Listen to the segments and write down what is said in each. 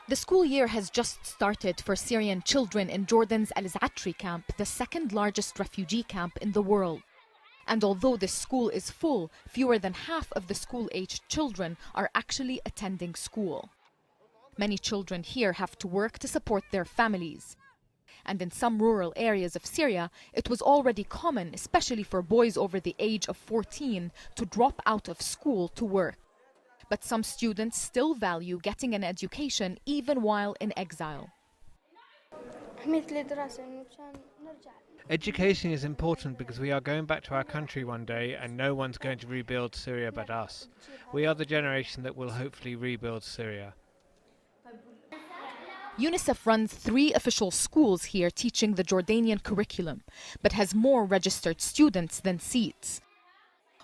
The school year has just started for Syrian children in Jordan's al-Zaatri camp, the second largest refugee camp in the world. And although this school is full, fewer than half of the school-aged children are actually attending school. Many children here have to work to support their families. And in some rural areas of Syria, it was already common, especially for boys over the age of 14, to drop out of school to work. But some students still value getting an education even while in exile. Education is important because we are going back to our country one day and no one's going to rebuild Syria but us. We are the generation that will hopefully rebuild Syria. UNICEF runs 3 official schools here teaching the Jordanian curriculum, but has more registered students than seats.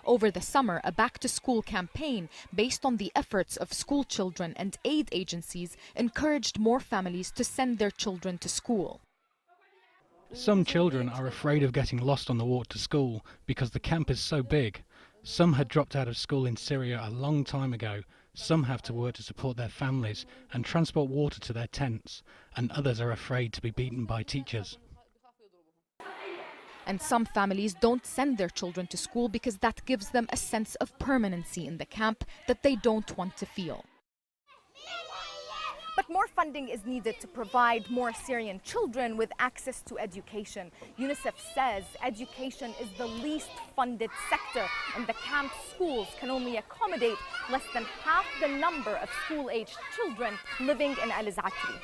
Over the summer, a back-to-school campaign based on the efforts of school children and aid agencies encouraged more families to send their children to school. Some children are afraid of getting lost on the walk to school because the camp is so big. Some had dropped out of school in Syria a long time ago. Some have to work to support their families and transport water to their tents, and others are afraid to be beaten by teachers. And some families don't send their children to school because that gives them a sense of permanency in the camp that they don't want to feel. But more funding is needed to provide more Syrian children with access to education. UNICEF says education is the least funded sector, and the camp's schools can only accommodate less than half the number of school-aged children living in al-Zaatri.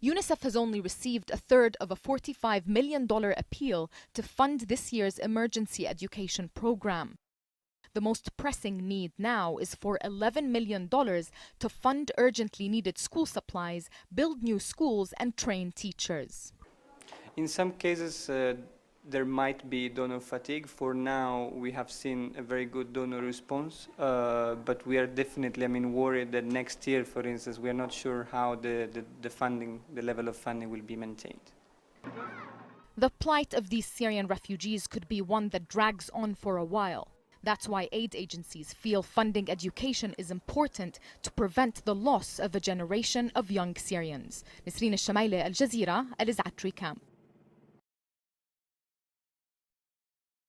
UNICEF has only received a third of a $45 million appeal to fund this year's emergency education program. The most pressing need now is for $11 million to fund urgently needed school supplies, build new schools, and train teachers. In some cases, there might be donor fatigue. For now, we have seen a very good donor response, but we are definitely, worried that next year, for instance, we are not sure how the level of funding will be maintained. The plight of these Syrian refugees could be one that drags on for a while. That's why aid agencies feel funding education is important to prevent the loss of a generation of young Syrians. Nesreen al-Shamaili, al-Jazeera, al-Zaatri camp.